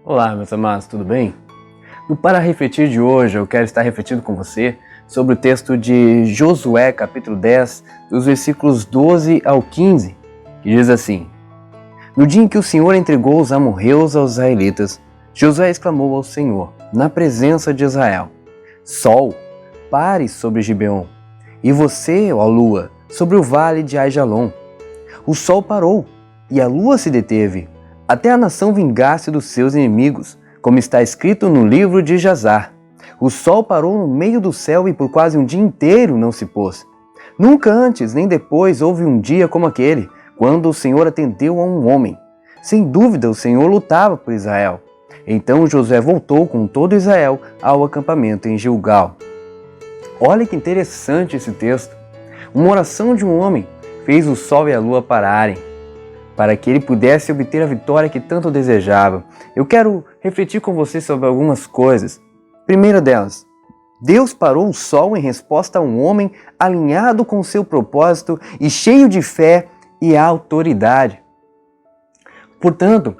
Olá, meus amados, tudo bem? No Para Refletir de hoje, eu quero estar refletindo com você sobre o texto de Josué, capítulo 10, dos versículos 12 ao 15, que diz assim: No dia em que o Senhor entregou os amorreus aos israelitas, Josué exclamou ao Senhor, na presença de Israel: Sol, pare sobre Gibeon, e você, ó lua, sobre o vale de Aijalon. O sol parou, e a lua se deteve, até a nação vingar-se dos seus inimigos, como está escrito no livro de Jazar. O sol parou no meio do céu e por quase um dia inteiro não se pôs. Nunca antes nem depois houve um dia como aquele, quando o Senhor atendeu a um homem. Sem dúvida o Senhor lutava por Israel. Então Josué voltou com todo Israel ao acampamento em Gilgal. Olha que interessante esse texto. Uma oração de um homem fez o sol e a lua pararem, para que ele pudesse obter a vitória que tanto desejava. Eu quero refletir com você sobre algumas coisas. Primeira delas, Deus parou o sol em resposta a um homem alinhado com seu propósito e cheio de fé e autoridade. Portanto,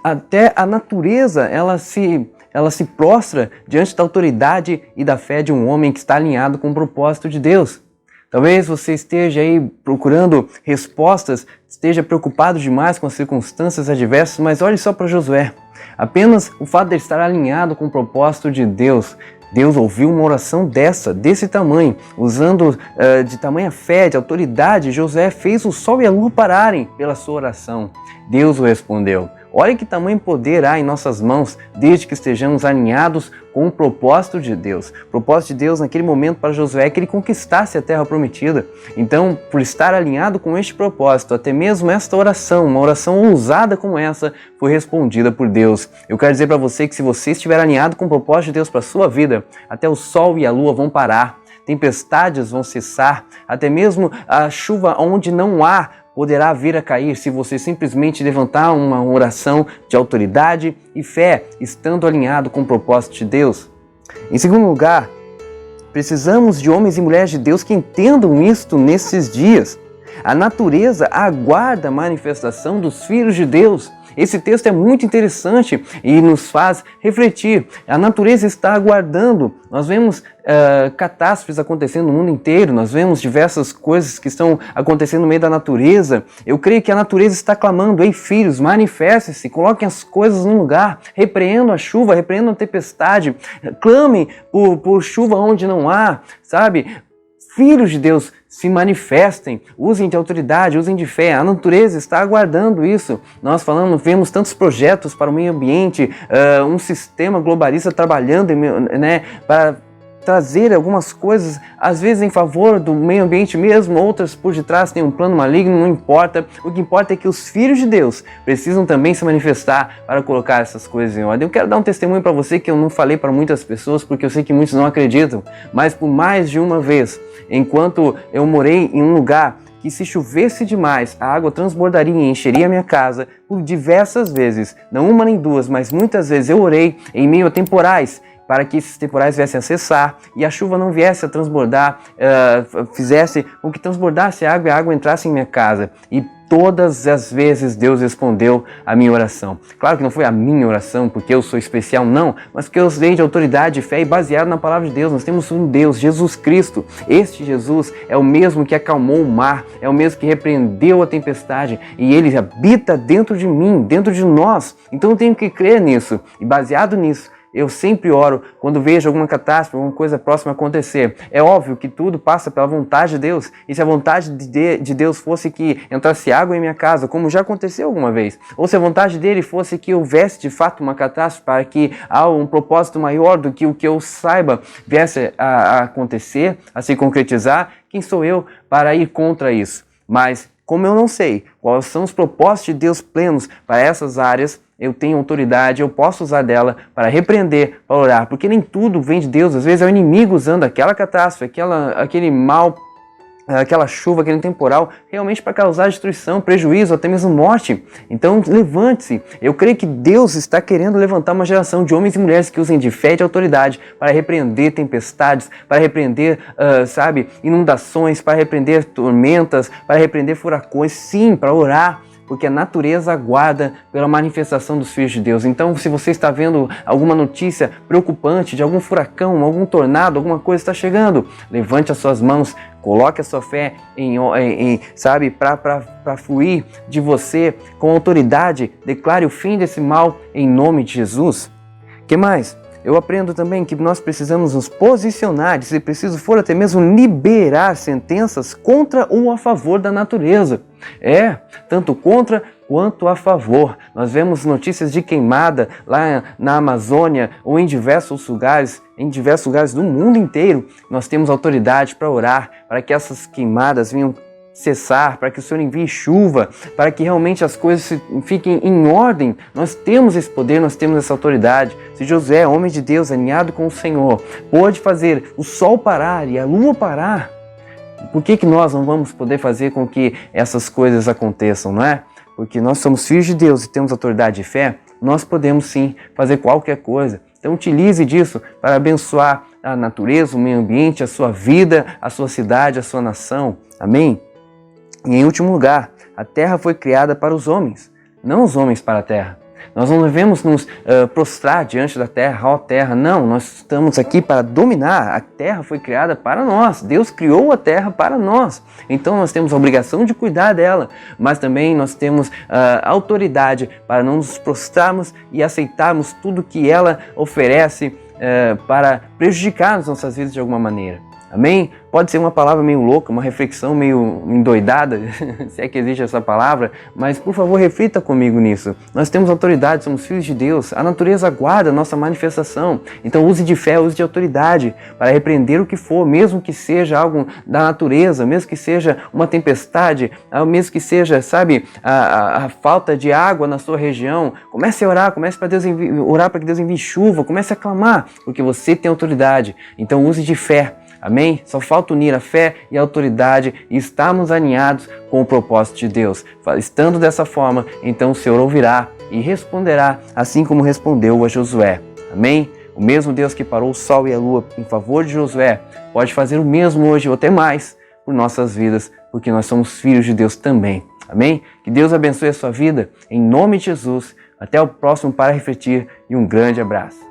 até a natureza ela se prostra diante da autoridade e da fé de um homem que está alinhado com o propósito de Deus. Talvez você esteja aí procurando respostas, esteja preocupado demais com as circunstâncias adversas, mas olhe só para Josué. Apenas o fato de estar alinhado com o propósito de Deus, Deus ouviu uma oração desse tamanho, usando de tamanha fé, de autoridade, Josué fez o sol e a lua pararem pela sua oração. Deus o respondeu. Olha que tamanho poder há em nossas mãos, desde que estejamos alinhados com o propósito de Deus. O propósito de Deus naquele momento para Josué é que ele conquistasse a terra prometida. Então, por estar alinhado com este propósito, até mesmo esta oração, uma oração ousada como essa, foi respondida por Deus. Eu quero dizer para você que se você estiver alinhado com o propósito de Deus para a sua vida, até o sol e a lua vão parar, tempestades vão cessar, até mesmo a chuva onde não há poderá vir a cair se você simplesmente levantar uma oração de autoridade e fé, estando alinhado com o propósito de Deus. Em segundo lugar, precisamos de homens e mulheres de Deus que entendam isto nesses dias. A natureza aguarda a manifestação dos filhos de Deus. Esse texto é muito interessante e nos faz refletir. A natureza está aguardando. Nós vemos catástrofes acontecendo no mundo inteiro, nós vemos diversas coisas que estão acontecendo no meio da natureza. Eu creio que a natureza está clamando: ei filhos, manifestem-se, coloquem as coisas no lugar, repreendam a chuva, repreendam a tempestade, clamem por chuva onde não há, sabe? Filhos de Deus, se manifestem, usem de autoridade, usem de fé. A natureza está aguardando isso. Nós vemos tantos projetos para o meio ambiente, um sistema globalista trabalhando, né, para trazer algumas coisas, às vezes em favor do meio ambiente mesmo, outras por detrás têm um plano maligno, não importa. O que importa é que os filhos de Deus precisam também se manifestar para colocar essas coisas em ordem. Eu quero dar um testemunho para você que eu não falei para muitas pessoas, porque eu sei que muitos não acreditam, mas por mais de uma vez, enquanto eu morei em um lugar que se chovesse demais, a água transbordaria e encheria a minha casa, por diversas vezes, não uma nem duas, mas muitas vezes eu orei em meio a temporais, para que esses temporais viessem a cessar e a chuva não viesse a transbordar, fizesse com que transbordasse a água e a água entrasse em minha casa. E todas as vezes Deus respondeu a minha oração. Claro que não foi a minha oração porque eu sou especial, não, mas porque eu usei de autoridade e fé e baseado na palavra de Deus. Nós temos um Deus, Jesus Cristo. Este Jesus é o mesmo que acalmou o mar, é o mesmo que repreendeu a tempestade e Ele habita dentro de mim, dentro de nós. Então eu tenho que crer nisso e baseado nisso, eu sempre oro quando vejo alguma catástrofe, alguma coisa próxima acontecer. É óbvio que tudo passa pela vontade de Deus. E se a vontade de Deus fosse que entrasse água em minha casa, como já aconteceu alguma vez, ou se a vontade dele fosse que houvesse de fato uma catástrofe para que há um propósito maior do que o que eu saiba viesse a acontecer, a se concretizar, quem sou eu para ir contra isso? Mas como eu não sei quais são os propósitos de Deus plenos para essas áreas, eu tenho autoridade, eu posso usar dela para repreender, para orar, porque nem tudo vem de Deus. Às vezes é o inimigo usando aquela catástrofe, aquele mal, aquela chuva, aquele temporal, realmente para causar destruição, prejuízo, até mesmo morte. Então levante-se. Eu creio que Deus está querendo levantar uma geração de homens e mulheres que usem de fé e de autoridade para repreender tempestades, para repreender, inundações, para repreender tormentas, para repreender furacões, sim, para orar, porque a natureza aguarda pela manifestação dos filhos de Deus. Então, se você está vendo alguma notícia preocupante de algum furacão, algum tornado, alguma coisa está chegando, levante as suas mãos, coloque a sua fé para fluir de você com autoridade. Declare o fim desse mal em nome de Jesus. Que mais? Eu aprendo também que nós precisamos nos posicionar, se preciso for até mesmo liberar sentenças contra ou a favor da natureza. Tanto contra quanto a favor. Nós vemos notícias de queimada lá na Amazônia ou em diversos lugares do mundo inteiro. Nós temos autoridade para orar, para que essas queimadas venham cessar, para que o Senhor envie chuva, para que realmente as coisas fiquem em ordem. Nós temos esse poder, nós temos essa autoridade. Se Josué, homem de Deus, alinhado com o Senhor, pôde fazer o sol parar e a lua parar, por que nós não vamos poder fazer com que essas coisas aconteçam, não é? Porque nós somos filhos de Deus e temos autoridade e fé, nós podemos sim fazer qualquer coisa. Então utilize disso para abençoar a natureza, o meio ambiente, a sua vida, a sua cidade, a sua nação. Amém? E em último lugar, a terra foi criada para os homens, não os homens para a terra. Nós não devemos nos prostrar diante da terra, ó terra, não, nós estamos aqui para dominar. A terra foi criada para nós, Deus criou a terra para nós. Então nós temos a obrigação de cuidar dela, mas também nós temos autoridade para não nos prostrarmos e aceitarmos tudo que ela oferece para prejudicar as nossas vidas de alguma maneira. Amém? Pode ser uma palavra meio louca, uma reflexão meio endoidada, se é que existe essa palavra, mas por favor reflita comigo nisso. Nós temos autoridade, somos filhos de Deus, a natureza aguarda a nossa manifestação, então use de fé, use de autoridade para repreender o que for, mesmo que seja algo da natureza, mesmo que seja uma tempestade, mesmo que seja, a falta de água na sua região. Comece a orar, comece para orar para que Deus envie chuva, comece a clamar, porque você tem autoridade, então use de fé. Amém? Só falta unir a fé e a autoridade e estarmos alinhados com o propósito de Deus. Estando dessa forma, então o Senhor ouvirá e responderá, assim como respondeu a Josué. Amém? O mesmo Deus que parou o sol e a lua em favor de Josué pode fazer o mesmo hoje ou até mais por nossas vidas, porque nós somos filhos de Deus também. Amém? Que Deus abençoe a sua vida, em nome de Jesus. Até o próximo Para Refletir e um grande abraço.